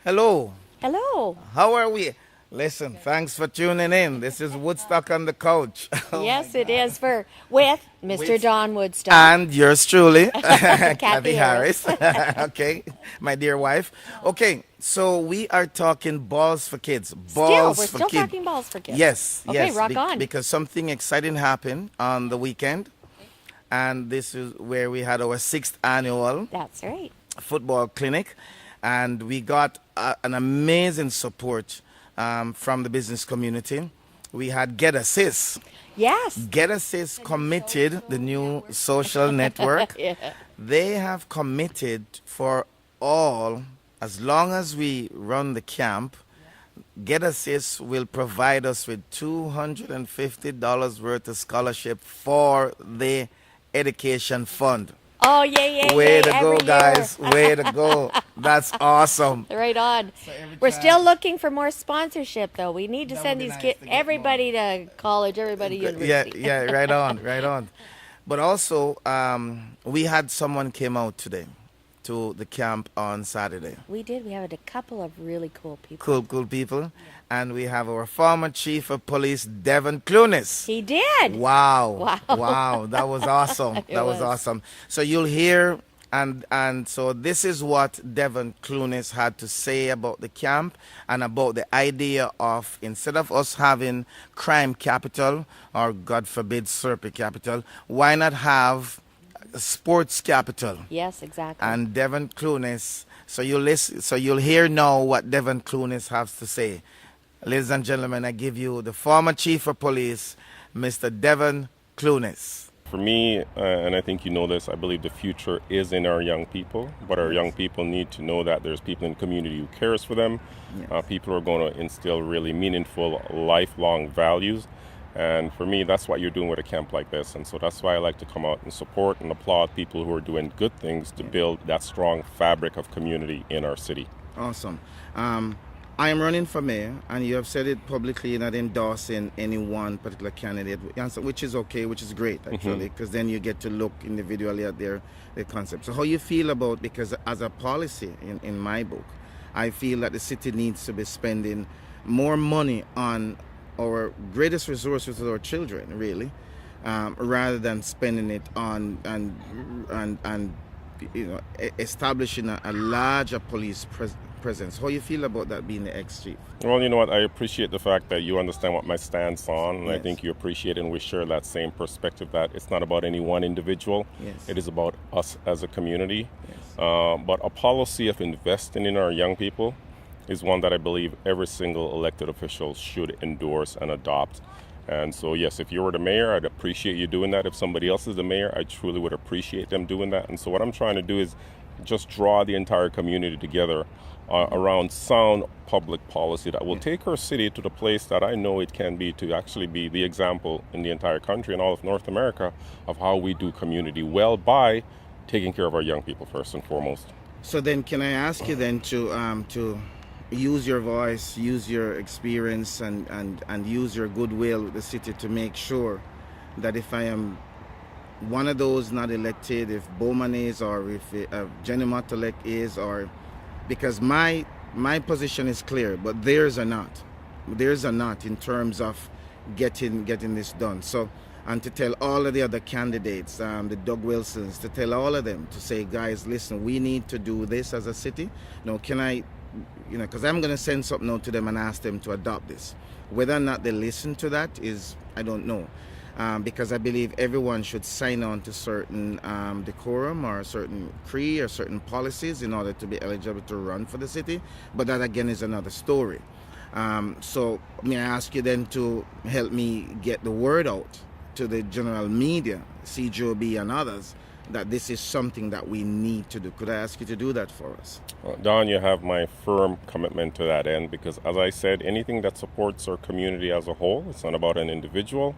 Hello, Hello. how are we? Listen, thanks for tuning in. This is Woodstock on the couch. Oh my Yes, it God. is for with Mr. With Don Woodstock, and yours truly, Kathy Kathy Harris. Harris. Okay, my dear wife. Okay, so we are talking balls for kids. Still, Balls we're for still kids. talking balls for kids. Yes, Okay, yes, rock on. because something exciting happened on the weekend, and this is where we had our sixth annual That's right. football clinic, and we got an amazing support from the business community. We had Get Assist. Yes. Get Assist committed, the new social network. Yeah. They have committed for all, as long as we run the camp, Get Assist will provide us with $250 worth of scholarship for the education fund. Oh, yay, yay, Way yay! to go, Every year. guys. Way to go. That's awesome. Right on. So every We're still child, looking for more sponsorship, though. We need to that would send be these nice kids, to get more. everybody to college, everybody to Yeah, university. yeah, right on, right on. But also, we had someone came out today to the camp on Saturday. We did. We had a couple of really cool people. Cool, cool people. And we have our former chief of police, Devon Clunis. He did. Wow. Wow. Wow. That was awesome. It That was was. awesome. So you'll hear and so this is what Devon Clunis had to say about the camp and about the idea of, instead of us having crime capital or God forbid Serpent capital, why not have sports capital? Yes, exactly. And Devon Clunis, so you'll hear now what Devon Clunis has to say. Ladies and gentlemen, I give you the former chief of police, Mr. Devon Clunis. For me, and I think you know this, I believe the future is in our young people, but our young people need to know that there's people in the community who cares for them. Yes. People are going to instill really meaningful, lifelong values. And for me, that's what you're doing with a camp like this. And so that's why I like to come out and support and applaud people who are doing good things to build that strong fabric of community in our city. Awesome. I am running for mayor, and you have said it publicly, not endorsing any one particular candidate, which is okay, which is great actually, because then you get to look individually at their concept. So how you feel about, because as a policy in my book, I feel that the city needs to be spending more money on our greatest resource, which is our children, really, rather than spending it on and establishing a larger police presence. How you feel about that, being the ex-chief? Well, you know what? I appreciate the fact that you understand what my stance on, and I Yes. think you appreciate and we share that same perspective that it's not about any one individual. Yes. It is about us as a community. Yes. But a policy of investing in our young people is one that I believe every single elected official should endorse and adopt. And so, yes, if you were the mayor, I'd appreciate you doing that. If somebody else is the mayor, I truly would appreciate them doing that. And so, what I'm trying to do is just draw the entire community together around sound public policy that will take our city to the place that I know it can be, to actually be the example in the entire country and all of North America of how we do community well by taking care of our young people first and foremost. So then, can I ask you then to use your voice, use your experience, and use your goodwill with the city to make sure that if I am one of those not elected, if Bowman is, or if Jenny Matulek is, or because my position is clear, but theirs are not. Theirs are not in terms of getting this done. So, and to tell all of the other candidates, the Doug Wilsons, to tell all of them to say, guys, listen, we need to do this as a city. Can I, because I'm going to send something out to them and ask them to adopt this. Whether or not they listen to that is, I don't know. Because I believe everyone should sign on to certain decorum or certain creed or certain policies in order to be eligible to run for the city. But that again is another story. So may I ask you then to help me get the word out to the general media, CGOB and others, that this is something that we need to do. Could I ask you to do that for us? Well, Don, you have my firm commitment to that end because, as I said, anything that supports our community as a whole, it's not about an individual,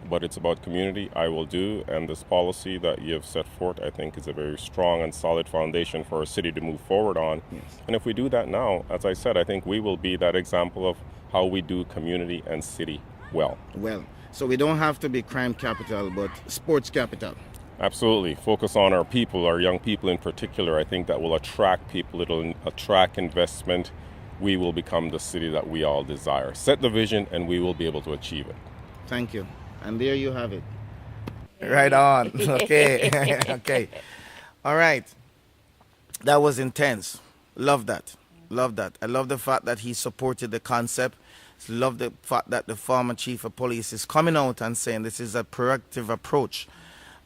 but it's about community, I will do. And this policy that you have set forth, I think, is a very strong and solid foundation for our city to move forward on. Yes. And if we do that now, as I said, I think we will be that example of how we do community and city well. Well, so we don't have to be crime capital, but sports capital. Absolutely. Focus on our people, our young people in particular. I think that will attract people. It'll attract investment. We will become the city that we all desire. Set the vision and we will be able to achieve it. Thank you. And there you have it. Right on. Okay. Okay. All right. That was intense. Love that. Love that. I love the fact that he supported the concept. Love the fact that the former chief of police is coming out and saying this is a proactive approach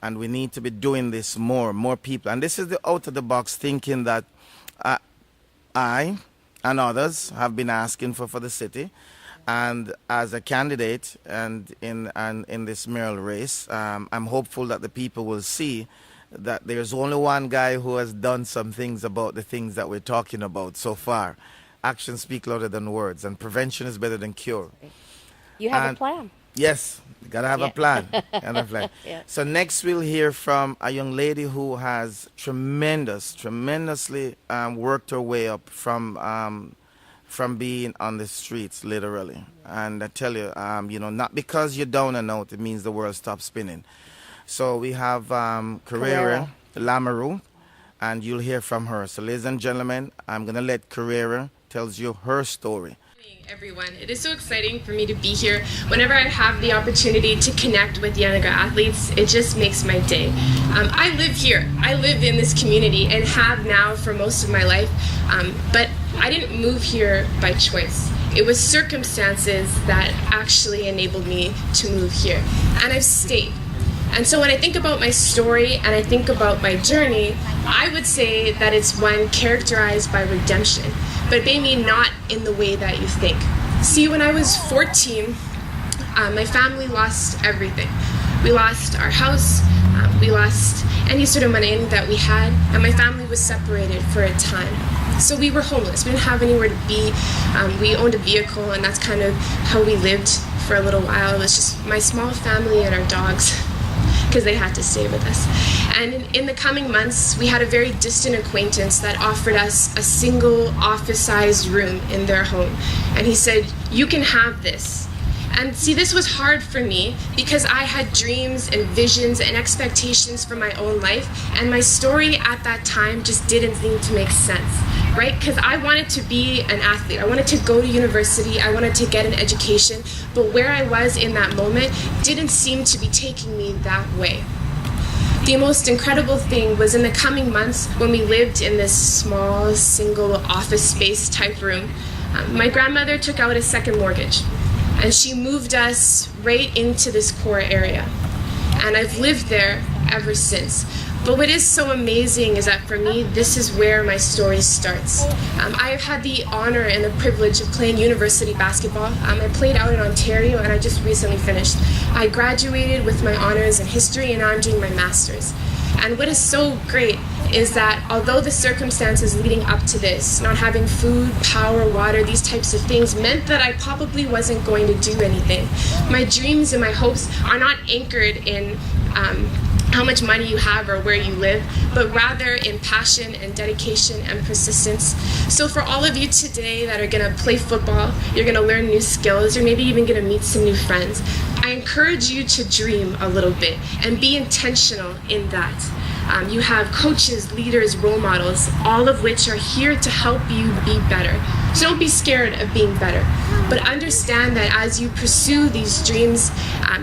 and we need to be doing this more people. And this is the out of the box thinking that I and others have been asking for the city. And as a candidate and in this mayoral race, I'm hopeful that the people will see that there's only one guy who has done some things about the things that we're talking about so far. Actions speak louder than words, and prevention is better than cure. You have a plan. Yes, you gotta have a plan. Yeah. So next we'll hear from a young lady who has tremendously worked her way up from being on the streets, literally. And I tell you, not because you're down and out, it means the world stops spinning. So we have Carrera Lamoureux, and you'll hear from her. So ladies and gentlemen, I'm gonna let Carrera tells you her story. Everyone, it is so exciting for me to be here. Whenever I have the opportunity to connect with younger athletes, it just makes my day. I live here. I live in this community and have now for most of my life, but I didn't move here by choice. It was circumstances that actually enabled me to move here, and I've stayed. And so when I think about my story and I think about my journey, I would say that it's one characterized by redemption, but maybe not in the way that you think. See, when I was 14, my family lost everything. We lost our house, we lost any sort of money that we had, and my family was separated for a time. So we were homeless, we didn't have anywhere to be. We owned a vehicle, and that's kind of how we lived for a little while. It was just my small family and our dogs, because they had to stay with us. And in the coming months, we had a very distant acquaintance that offered us a single office-sized room in their home. And he said, "You can have this." And see, this was hard for me because I had dreams and visions and expectations for my own life, and my story at that time just didn't seem to make sense, right? Because I wanted to be an athlete. I wanted to go to university. I wanted to get an education, but where I was in that moment didn't seem to be taking me that way. The most incredible thing was in the coming months when we lived in this small, single office space type room, my grandmother took out a second mortgage. And she moved us right into this core area. And I've lived there ever since. But what is so amazing is that for me, this is where my story starts. I've had the honor and the privilege of playing university basketball. I played out in Ontario, and I just recently finished. I graduated with my honors in history, and now I'm doing my master's. And what is so great is that although the circumstances leading up to this, not having food, power, water, these types of things, meant that I probably wasn't going to do anything, my dreams and my hopes are not anchored in how much money you have or where you live, but rather in passion and dedication and persistence. So for all of you today that are gonna play football, you're gonna learn new skills, or maybe even gonna meet some new friends, I encourage you to dream a little bit and be intentional in that. You have coaches, leaders, role models, all of which are here to help you be better. So don't be scared of being better, but understand that as you pursue these dreams,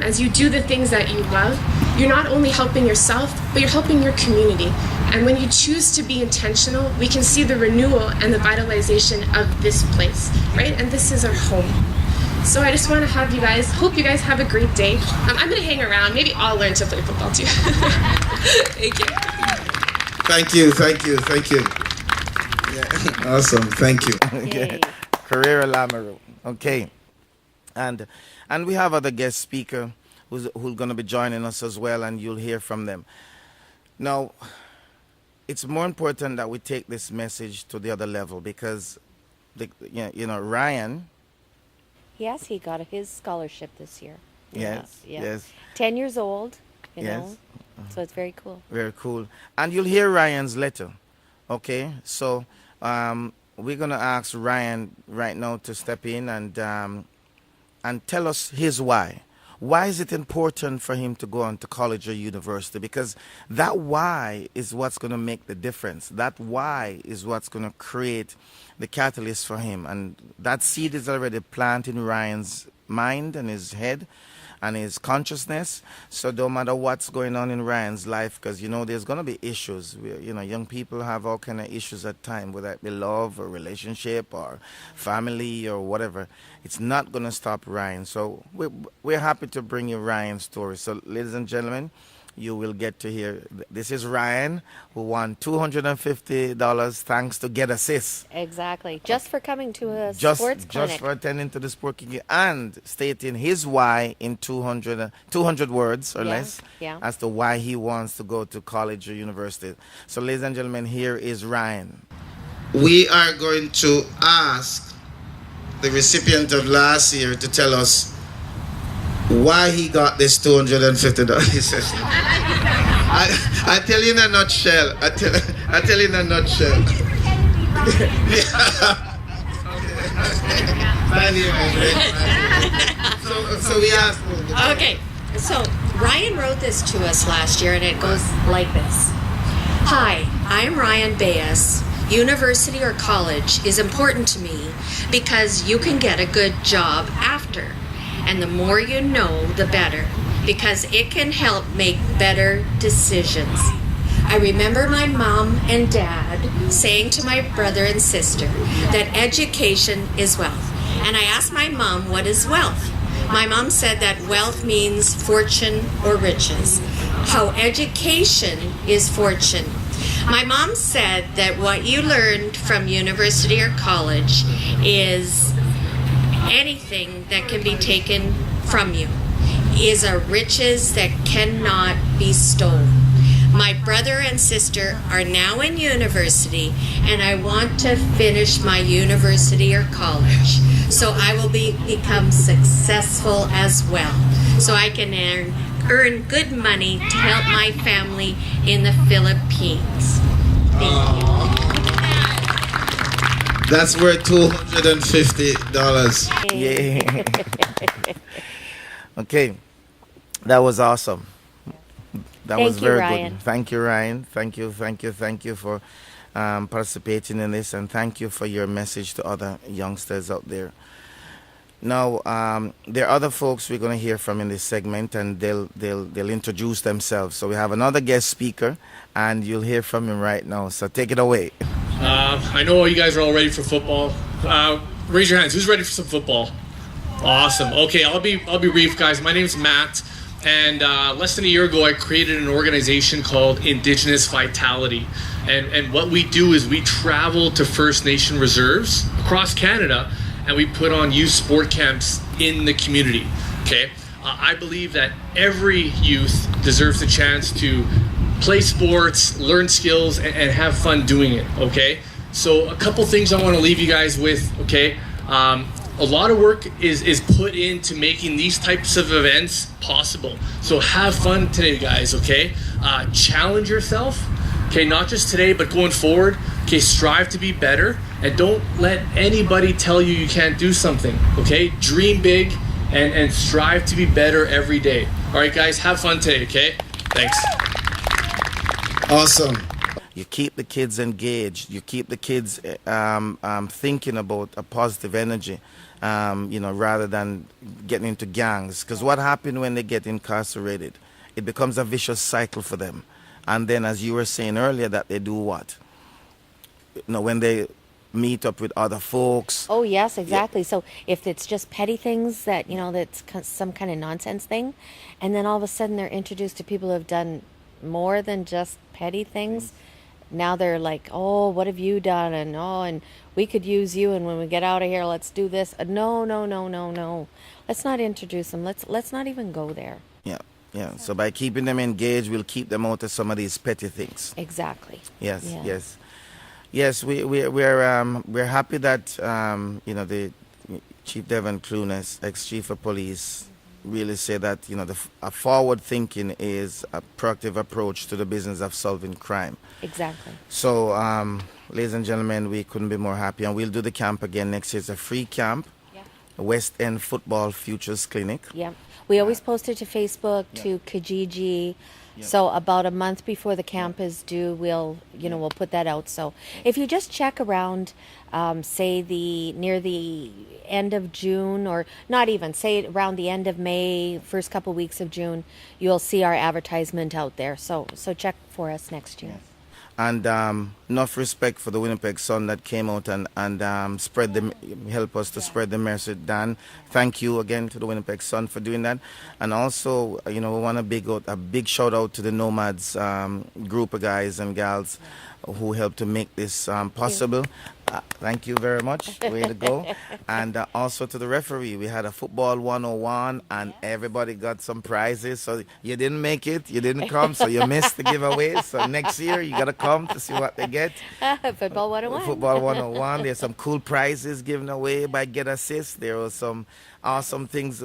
as you do the things that you love, you're not only helping yourself, but you're helping your community. And when you choose to be intentional, we can see the renewal and the vitalization of this place, right? And this is our home. So I just want to have you guys, hope you guys have a great day. I'm going to hang around. Maybe I'll learn to play football too. Thank you. Thank you. Yeah. Awesome, thank you. Yay. Carrera Lamoureux. Okay. And we have other guest speaker who's going to be joining us as well, and you'll hear from them. Now, it's more important that we take this message to the other level because, Ryan. Yes, he got his scholarship this year. Yes, Yeah. yes. 10 years old, you Yes. know. So it's very cool. Very cool. And you'll hear Ryan's letter. Okay? So we're going to ask Ryan right now to step in and tell us his why. Why is it important for him to go on to college or university? Because that why is what's going to make the difference. That why is what's going to create the catalyst for him. And that seed is already planted in Ryan's mind and his head and his consciousness. So no matter what's going on in Ryan's life, because there's going to be issues. Young people have all kind of issues at times, whether it be love or relationship or family or whatever. It's not going to stop Ryan. So we're happy to bring you Ryan's story. So ladies and gentlemen, you will get to hear. This is Ryan, who won $250 thanks to Get Assist. Exactly. Just for coming to a sports clinic. Just for attending to the sport clinic and stating his why in 200 words or less as to why he wants to go to college or university. So ladies and gentlemen, here is Ryan. We are going to ask the recipient of last year to tell us why he got this $250. I tell you in a nutshell. I tell you in a nutshell. So we asked. Okay, so Ryan wrote this to us last year, and it goes like this. Hi, I'm Ryan Baez. University or college is important to me because you can get a good job after. And the more you know, the better, because it can help make better decisions. I remember my mom and dad saying to my brother and sister that education is wealth. And I asked my mom, what is wealth? My mom said that wealth means fortune or riches. How education is fortune. My mom said that what you learned from university or college is anything that can be taken from you is a riches that cannot be stolen. My brother and sister are now in university, and I want to finish my university or college so I will become successful as well, so I can earn good money to help my family in the Philippines. Thank you. That's worth $250. Yeah. Okay. That was awesome. That was very good. Thank you, Ryan. Thank you for participating in this, and thank you for your message to other youngsters out there. Now, there are other folks we're going to hear from in this segment, and they'll introduce themselves. So we have another guest speaker, and you'll hear from him right now. So take it away. I know you guys are all ready for football. Raise your hands. Who's ready for some football? Awesome. Okay, I'll be brief, guys. My name's Matt, and less than a year ago, I created an organization called Indigenous Vitality. And what we do is we travel to First Nation reserves across Canada, and we put on youth sport camps in the community. Okay, I believe that every youth deserves a chance to play sports, learn skills, and have fun doing it. Okay, so a couple things I want to leave you guys with. Okay, a lot of work is put into making these types of events possible. So have fun today, guys. Okay, challenge yourself. Okay, not just today, but going forward. Okay, strive to be better, and don't let anybody tell you you can't do something. Okay, dream big and strive to be better every day. All right, guys, have fun today. Okay, thanks. Awesome. You keep the kids engaged. You keep the kids thinking about a positive energy, rather than getting into gangs. Because what happens when they get incarcerated? It becomes a vicious cycle for them. And then, as you were saying earlier, that they do what? When they meet up with other folks. Oh, yes, exactly. Yeah. So if it's just petty things that, that's some kind of nonsense thing, and then all of a sudden they're introduced to people who have done more than just petty things. Now they're like, oh, what have you done? And we could use you, and when we get out of here, let's do this. No. Let's not introduce them. Let's not even go there. Yeah. So by keeping them engaged, we'll keep them out of some of these petty things. Exactly. Yes. We're happy that the Chief Devon Clunis, ex-chief of police, really say that a forward thinking is a proactive approach to the business of solving crime. Exactly. So, ladies and gentlemen, we couldn't be more happy, and we'll do the camp again next year. It's a free camp. Yeah. West End Football Futures Clinic. Yeah. We always post it to Facebook, to Kijiji. So about a month before the camp is due, we'll put that out. So if you just check around, say near the end of June, or not even, say around the end of May, first couple weeks of June, you'll see our advertisement out there. So check for us next year. And enough respect for the Winnipeg Sun that came out and help us to spread the message. Dan, thank you again to the Winnipeg Sun for doing that. And also, we want a big shout out to the Nomads group of guys and gals who helped to make this possible. Thank you very much. Way to go. And also to the referee. We had a football 101 and everybody got some prizes. So you didn't make it, you didn't come, so you missed the giveaway. So next year you got to come to see what they get. Football 101. Football 101. There's some cool prizes given away by Get Assist. There were some awesome things.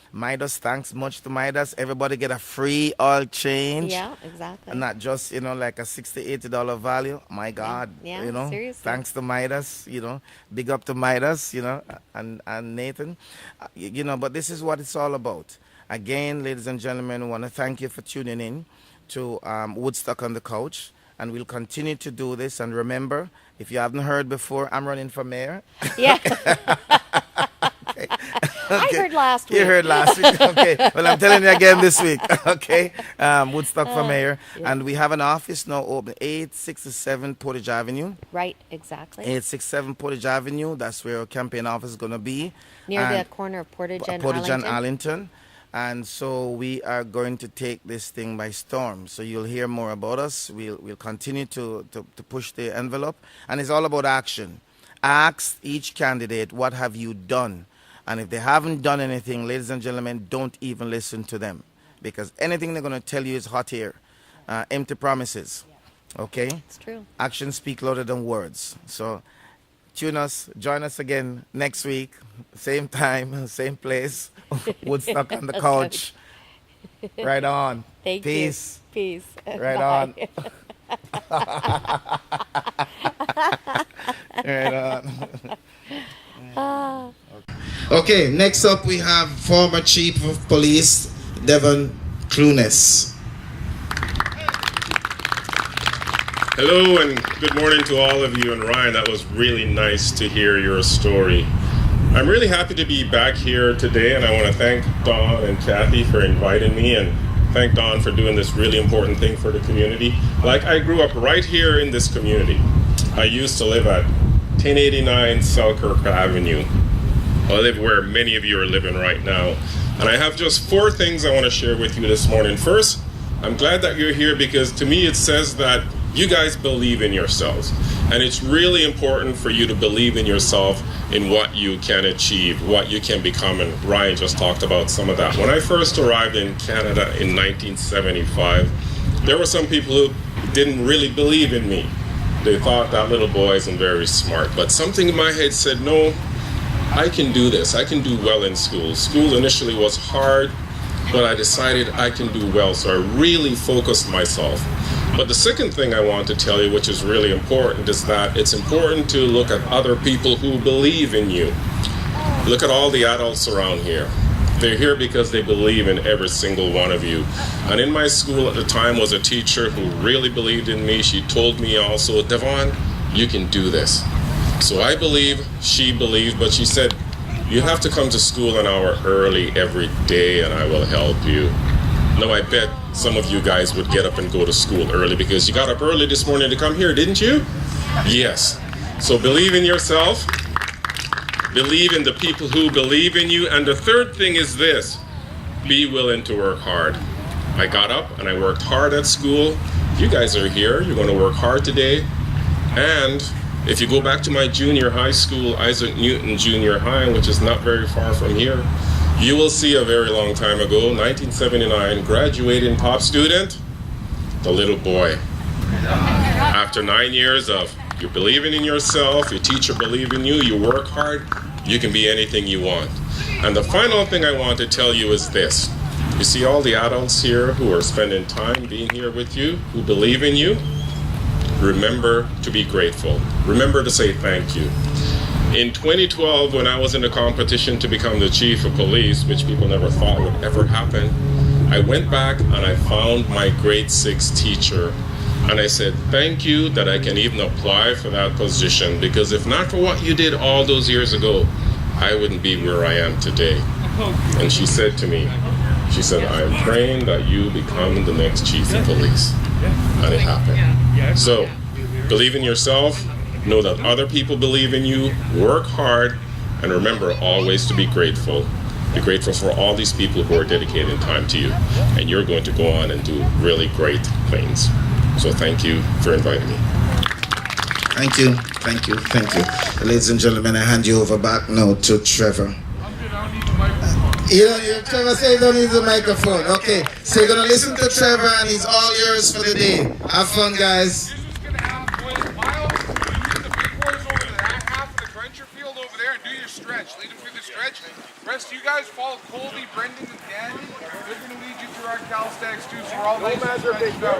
Midas, thanks much to Midas. Everybody get a free oil change. Yeah, exactly. And not just, like a $60, $80 value. My God. Yeah, seriously. Thanks to Midas, big up to Midas, and Nathan. But this is what it's all about. Again, ladies and gentlemen, I want to thank you for tuning in to Woodstock on the Couch. And we'll continue to do this. And remember, if you haven't heard before, I'm running for mayor. Yeah. Okay. I heard last week. You heard last week. Okay. Well, I'm telling you again this week. Okay. Woodstock for mayor. Yeah. And we have an office now open, 867 Portage Avenue. Right, exactly. 867 Portage Avenue. That's where our campaign office is going to be. Near the corner of Portage and Arlington. And so we are going to take this thing by storm. So you'll hear more about us. We'll continue to push the envelope. And it's all about action. Ask each candidate, what have you done? And if they haven't done anything, ladies and gentlemen, don't even listen to them. Because anything they're going to tell you is hot air. Empty promises. Okay? It's true. Actions speak louder than words. So join us again next week. Same time, same place. Woodstock on the Couch. Right on. Thank Peace. you. Peace. Right Bye. on. Right on. Okay, next up we have former Chief of Police, Devon Clunis. Hello and good morning to all of you. And Ryan, that was really nice to hear your story. I'm really happy to be back here today, and I want to thank Dawn and Kathy for inviting me, and thank Dawn for doing this really important thing for the community. I grew up right here in this community. I used to live at 1089 Selkirk Avenue. I live where many of you are living right now. And I have just 4 things I want to share with you this morning. First, I'm glad that you're here because to me it says that you guys believe in yourselves. And it's really important for you to believe in yourself in what you can achieve, what you can become. And Ryan just talked about some of that. When I first arrived in Canada in 1975, there were some people who didn't really believe in me. They thought that little boy isn't very smart. But something in my head said, no, I can do this. I can do well in school. School initially was hard, but I decided I can do well. So I really focused myself. But the second thing I want to tell you, which is really important, is that it's important to look at other people who believe in you. Look at all the adults around here. They're here because they believe in every single one of you. And in my school at the time was a teacher who really believed in me. She told me also, Devon, you can do this. So I believe, she believed, but she said, you have to come to school an hour early every day and I will help you. Now I bet some of you guys would get up and go to school early because you got up early this morning to come here, didn't you? Yes. So believe in yourself. Believe in the people who believe in you. And the third thing is this, be willing to work hard. I got up and I worked hard at school. You guys are here. You're going to work hard today. And if you go back to my junior high school, Isaac Newton Junior High, which is not very far from here, you will see a very long time ago, 1979, graduating top student, the little boy. After 9 years of you believing in yourself, your teacher believing in you, you work hard, you can be anything you want. And the final thing I want to tell you is this. You see all the adults here who are spending time being here with you, who believe in you? Remember to be grateful. Remember to say thank you. In 2012, when I was in the competition to become the chief of police, which people never thought would ever happen, I went back and I found my grade 6 teacher, and I said, thank you that I can even apply for that position, because if not for what you did all those years ago, I wouldn't be where I am today. And she said to me, she said, I am praying that you become the next chief of police. And it happened. So, believe in yourself, know that other people believe in you, work hard, and remember always to be grateful. Be grateful for all these people who are dedicating time to you. And you're going to go on and do really great things. So thank you for inviting me. Thank you, thank you, thank you. Ladies and gentlemen, I hand you over back now to Trevor. Trevor said you don't need the microphone. Okay, so you're going to listen to Trevor, and he's all yours for the day. Have fun, guys. Stretch. Lead them through the stretch. Rest of you guys follow Colby, Brendan, and Danny. They're going to lead you through our calisthenics too, so we're all nice and stretched out.